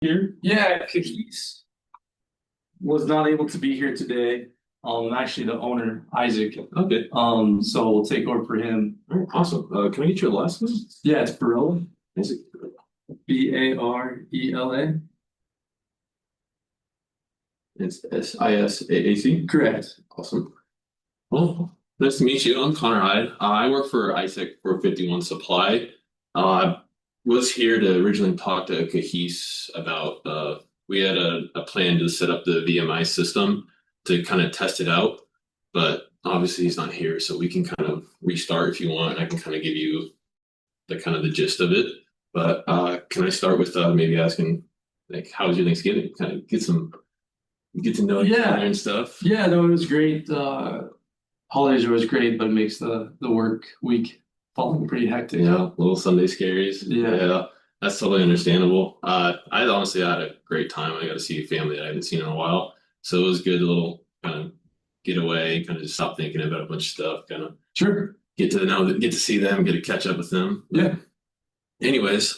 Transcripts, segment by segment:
Here? Yeah, he's was not able to be here today. Actually, the owner, Isaac. Okay. So we'll take over for him. All right. Awesome. Can I get your last name? Yeah, it's Barella. Is it? Barela. It's SISAAC. Correct. Awesome. Well, nice to meet you. I'm Connor Hyde. I work for ITEC for 51 Supply. I was here to originally talk to Cahise about we had a plan to set up the VMI system to kind of test it out, but obviously he's not here, so we can kind of restart if you want. I can kind of give you the kind of the gist of it. But can I start with maybe asking, like, how was your Thanksgiving? Kind of get to know each other Yeah, and stuff. yeah, no, it was great. Holidays are always great, but it makes the work week falling pretty hectic. Yeah, little Sunday scaries. Yeah, Yeah, that's totally understandable. I honestly had a great time. I got to see a family that I haven't seen in a while, so it was good. A little kind of get away, kind of just stop thinking about a bunch of stuff, kind of sure. get to see them, get to catch up with them. Yeah. Anyways,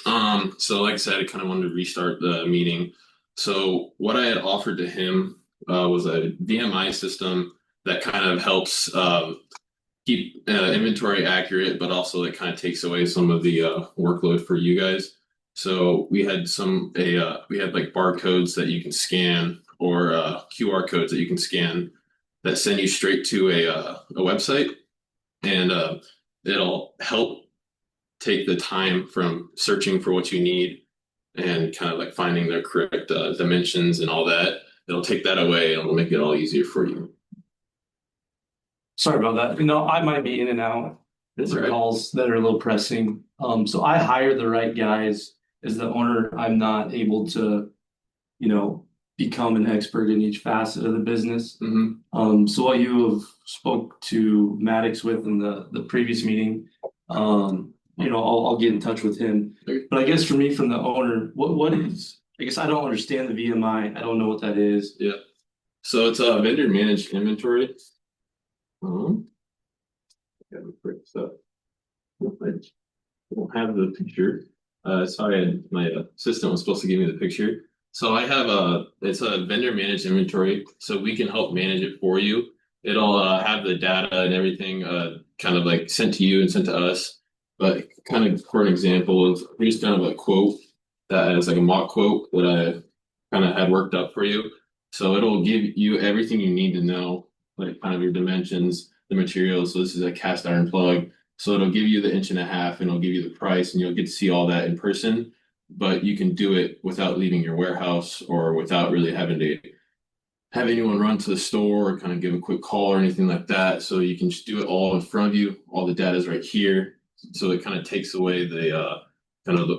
so like I said, I kind of wanted to restart the meeting. So what I had offered to him was a VMI system that kind of helps keep inventory accurate, but also it kind of takes away some of the workload for you guys. So we had like barcodes that you can scan or QR codes that you can scan that send you straight to a website, and it'll help take the time from searching for what you need and kind of like finding the correct dimensions and all that. It'll take that away and it'll make it all easier for you. Sorry about that. I might be in and out. That's all For right. calls that are a little pressing. So I hire the right guys. As the owner, I'm not able to, become an expert in each facet of the business. Mm-hmm. So what you have spoke to Maddox with in the previous meeting, I'll get in touch with him. Okay. But I guess for me, from the owner, what is? I guess I don't understand the VMI. I don't know what that is. Yeah. So it's a vendor managed inventory. Um, got me quick stuff. I don't have the picture. Sorry, my assistant was supposed to give me the picture. So it's a vendor managed inventory, so we can help manage it for you. It'll have the data and everything kind of like sent to you and sent to us. But kind of for an example of here's kind of a quote that is like a mock quote that I kind of had worked up for you. So it'll give you everything you need to know, like kind of your dimensions, the materials. So this is a cast iron plug. So it'll give you the inch and a half and it'll give you the price and you'll get to see all that in person, but you can do it without leaving your warehouse or without really having to have anyone run to the store or kind of give a quick call or anything like that. So you can just do it all in front of you. All the data is right here. So it kind of takes away the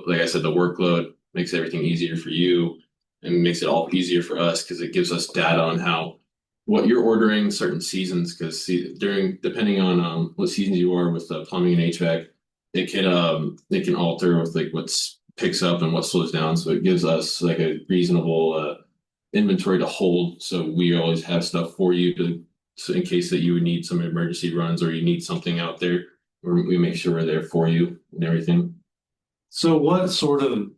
like I said, the workload, makes everything easier for you and makes it all easier for us because it gives us data on how what you're ordering certain seasons because during depending on what seasons you are with plumbing and HVAC, it can alter with like what's picks up and what slows down. So it gives us like a reasonable inventory to hold. So we always have stuff for you to so in case that you would need some emergency runs or you need something out there, we make sure we're there for you and everything. So what sort of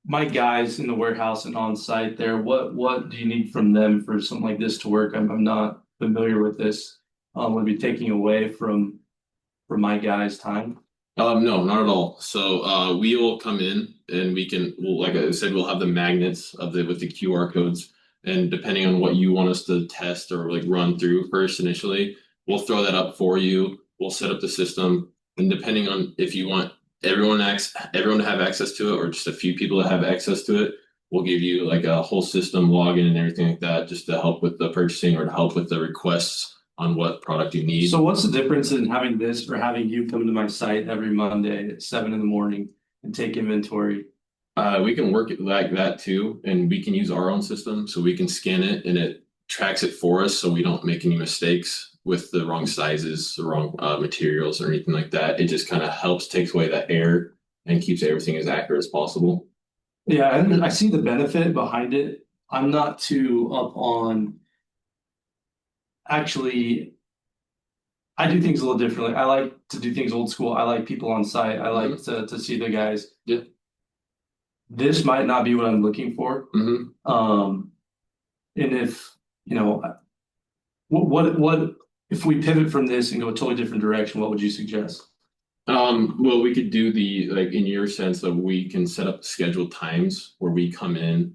my guys in the warehouse and on site there, what do you need from them for something like this to work? I'm not familiar with this. Would be taking away from my guys' time. No, not at all. So we will come in and like I said, we'll have the magnets of the with the QR codes, and depending on what you want us to test or like run through first initially, we'll throw that up for you. We'll set up the system, and depending on if you want everyone to have access to it or just a few people to have access to it, we'll give you like a whole system login and everything like that, just to help with the purchasing or to help with the requests on what product you need. So what's the difference in having this or having you come to my site every Monday at 7 in the morning and take inventory? We can work it like that too, and we can use our own system so we can scan it and it tracks it for us so we don't make any mistakes with the wrong sizes, the wrong materials, or anything like that. It just kind of helps takes away that error and keeps everything as accurate as possible. Yeah, and I see the benefit behind it. I'm not too up on actually I do things a little differently. I like to do things old school. I like people on site. I like Mhm. to see the guys. Yeah. this might not be what I'm looking for. Hmm. Um, and if, you know, what if we pivot from this and go a totally different direction, what would you suggest? Well, we could do the like in your sense of we can set up scheduled times where we come in,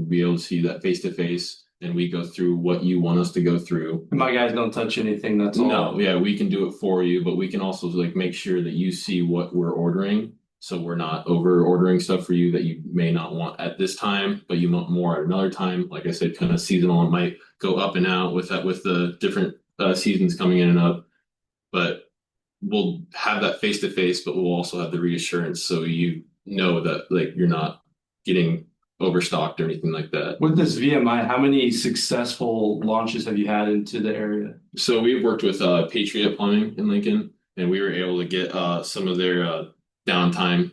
be able to see that face to face, and we go through what you want us to go through. My guys don't touch anything, that's No, all. yeah, we can do it for you, but we can also like make sure that you see what we're ordering. So we're not over ordering stuff for you that you may not want at this time, but you want more at another time. Like I said, kind of seasonal. It might go up and out with that with the different seasons coming in and up. But we'll have that face to face, but we'll also have the reassurance so you know that like you're not getting overstocked or anything like that. With this VMI, how many successful launches have you had into the area? So we've worked with Patriot Plumbing in Lincoln, and we were able to get some of their downtime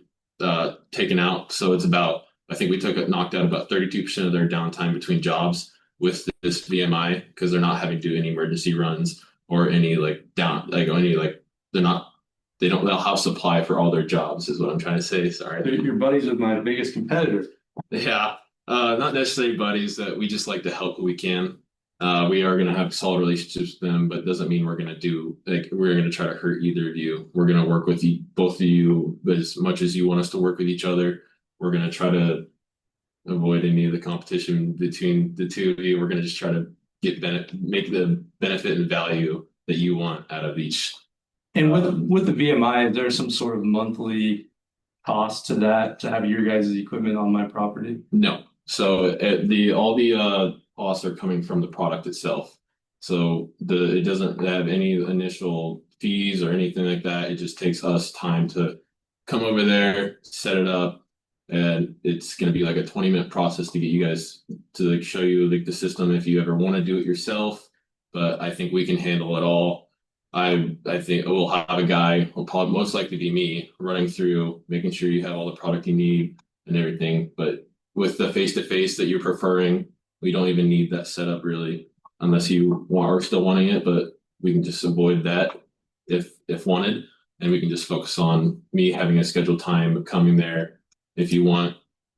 taken out. So it's about I think we took it knocked out about 32% of their downtime between jobs with this VMI because they're not having to do any emergency runs or any like down like any like they're not they'll have supply for all their jobs is what I'm trying to say. Sorry. Your buddies with my biggest competitor. Yeah, not necessarily buddies. That we just like to help who we can. We are going to have solid relationships with them, but it doesn't mean we're going to do like we're going to try to hurt either of you. We're going to work with you, both of you, as much as you want us to work with each other. We're going to try to avoid any of the competition between the two of you. We're going to just try to make the benefit and value that you want out of each. And with the VMI, is there some sort of monthly cost to that to have your guys' equipment on my property? No. So the all the costs are coming from the product itself. So it doesn't have any initial fees or anything like that. It just takes us time to come over there, set it up, and it's going to be like a 20-minute process to get you guys to like show you like the system if you ever want to do it yourself. But I think we can handle it all. I think we'll have a guy, will probably most likely be me, running through, making sure you have all the product you need and everything. But with the face to face that you're preferring, we don't even need that setup really, unless you are still wanting it. But we can just avoid that if wanted, and we can just focus on me having a scheduled time coming there if you want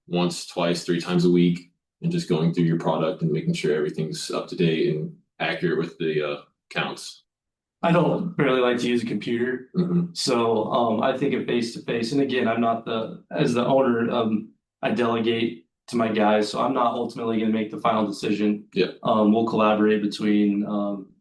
once, twice, three times a week, and just going through your product and making sure everything's up to date and accurate with the counts. I don't really like to use a computer, Hmm. so I think of face to face. And again, I'm not as the owner. I delegate to my guys, so I'm not ultimately going to make the final decision. Yeah. We'll collaborate between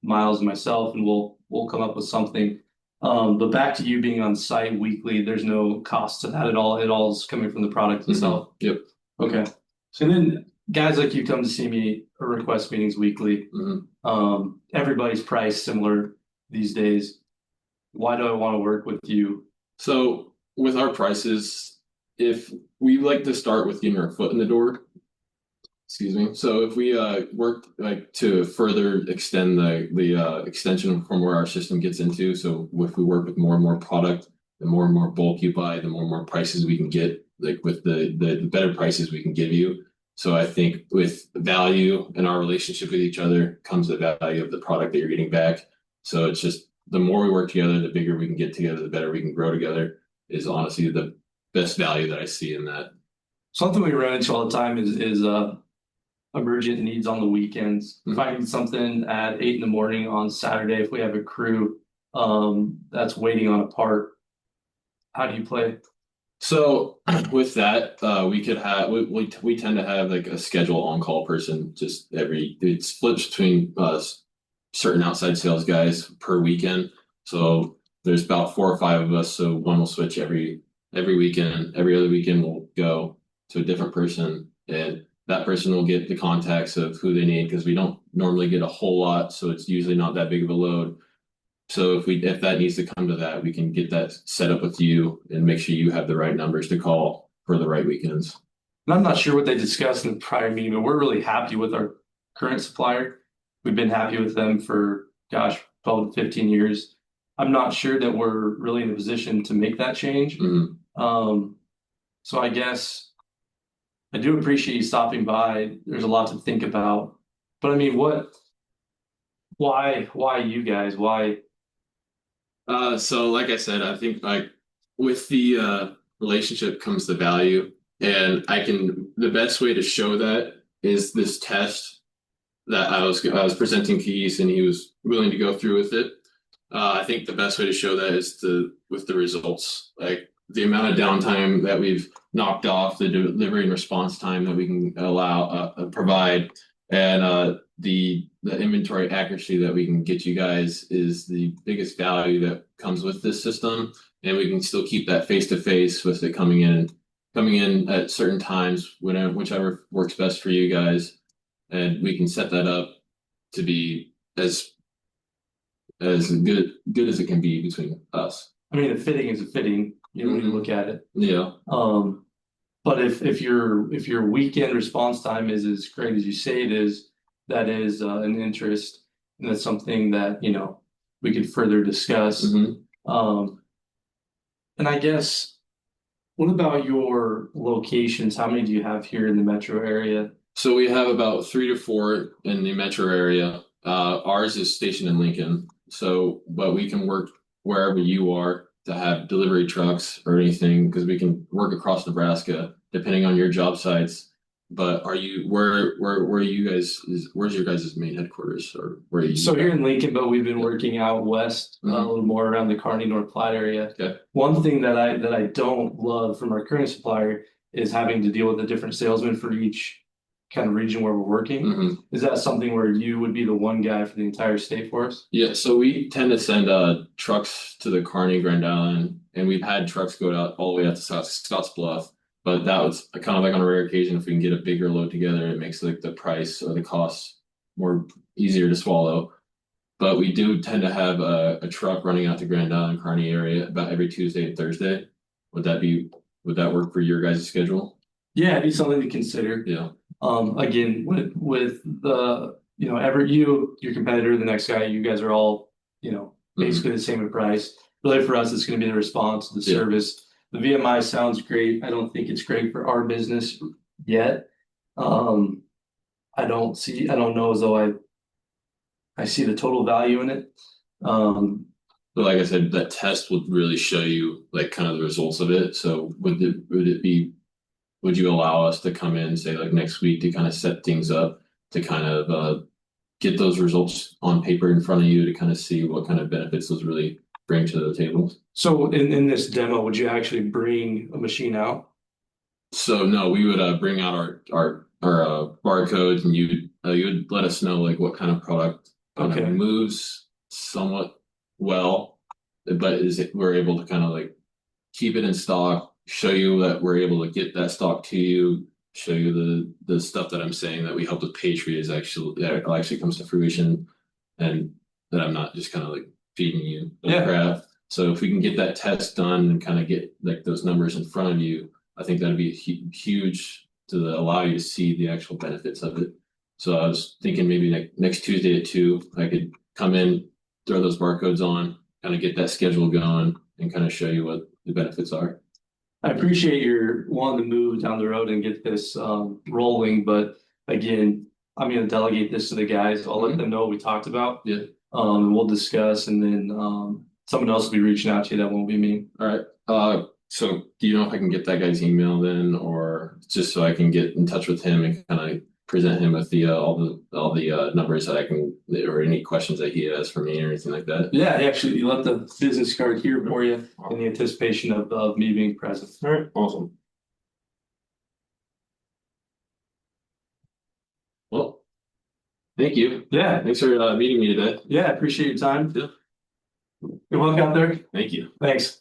Miles and myself, and we'll come up with something. But back to you being on site weekly, there's no cost to that at all. It all is coming from the product itself. Yep. Okay. So then guys like you come to see me or request meetings weekly. Hmm. Everybody's price similar these days. Why do I want to work with you? So with our prices, if we like to start with getting our foot in the door, excuse me. So if we work like to further extend the extension from where our system gets into, so if we work with more and more product, the more and more bulk you buy, the more and more prices we can get, like with the better prices we can give you. So I think with value and our relationship with each other comes the value of the product that you're getting back. So it's just the more we work together, the bigger we can get together, the better we can grow together is honestly the best value that I see in that. Something we run into all the time is emergent needs on the weekends. Mhm. Finding something at 8 in the morning on Saturday if we have a crew that's waiting on a part. How do you play? So with that, we could have we tend to have like a schedule on call person just every it splits between certain outside sales guys per weekend. So there's about four or five of us. So one will switch every weekend. Every other weekend we'll go to a different person, and that person will get the contacts of who they need because we don't normally get a whole lot. So it's usually not that big of a load. So if that needs to come to that, we can get that set up with you and make sure you have the right numbers to call for the right weekends. And I'm not sure what they discussed in the prior meeting, but we're really happy with our current supplier. We've been happy with them for, gosh, 12 to 15 years. I'm not sure that we're really in a position to make that change. Mhm. Um, so I guess I do appreciate you stopping by. There's a lot to think about. But I mean, why you guys? Why? So like I said, I think like with the relationship comes the value. And the best way to show that is this test that I was presenting keys and he was willing to go through with it. I think the best way to show that is with the results, like the amount of downtime that we've knocked off, the delivery and response time that we can provide, and the inventory accuracy that we can get you guys is the biggest value that comes with this system. And we can still keep that face to face with it coming in at certain times, whichever works best for you guys, and we can set that up to be as good as it can be between us. I mean, a fitting is a fitting, you know, when you look at it. Yeah. But if your weekend response time is as great as you say it is, that is an interest, and that's something that, you know, we could further discuss. And I guess, what about your locations? How many do you have here in the metro area? So we have about 3 to 4 in the metro area. Ours is stationed in Lincoln, but we can work wherever you are to have delivery trucks or anything because we can work across Nebraska depending on your job sites. But where are you guys where's your guys' main headquarters, or where are you? So here in Lincoln, but we've been working out west, a little more around the Kearney, North Platte area. Okay. One thing that I don't love from our current supplier is having to deal with a different salesman for each kind of region where we're working. Is that something where you would be the one guy for the entire state for us? Yeah, so we tend to send trucks to the Kearney, Grand Island, and we've had trucks go out all the way out to Scotts Bluff. But that was kind of like on a rare occasion, if we can get a bigger load together, it makes like the price or the cost more easier to swallow. But we do tend to have a truck running out to Grand Island, Kearney area about every Tuesday and Thursday. Would that work for your guys' schedule? Yeah, it'd be something to consider. Yeah. Again, with the, you know, your competitor, the next guy, you guys are all, you know, basically the same in price. Really for us, it's going to be the response, the service. The VMI sounds great. I don't think it's great for our business yet. I don't know as though I see the total value in it. But like I said, that test would really show you like kind of the results of it. So would you allow us to come in, say like next week, to kind of set things up to kind of get those results on paper in front of you to kind of see what kind of benefits those really bring to the table? So in this demo, would you actually bring a machine out? So no, we would bring out our barcodes, and you would let us know like what kind of product kind of moves somewhat well, but we're able to kind of like keep it in stock, show you that we're able to get that stock to you, show you the stuff that I'm saying that we helped with Patriot is actually comes to fruition, and that I'm not just kind of like feeding you crap. So if we can get that test done and kind of get like those numbers in front of you, I think that'd be huge to allow you to see the actual benefits of it. So I was thinking maybe next Tuesday at 2, I could come in, throw those barcodes on, kind of get that schedule going, and kind of show you what the benefits are. I appreciate your wanting to move down the road and get this rolling, but again, I'm going to delegate this to the guys. I'll let them know what we talked about. Yeah. And we'll discuss, and then someone else will be reaching out to you. That won't be me. All right. So do you know if I can get that guy's email then, or just so I can get in touch with him and kind of present him with all the numbers that I can, or any questions that he has for me or anything like that? Yeah, actually, you left the business card here for you in the anticipation of me being present. All right, awesome. Well, thank you. Yeah, thanks for meeting me today. Yeah, I appreciate your time. Yeah. Good luck out there. Thank you. Thanks.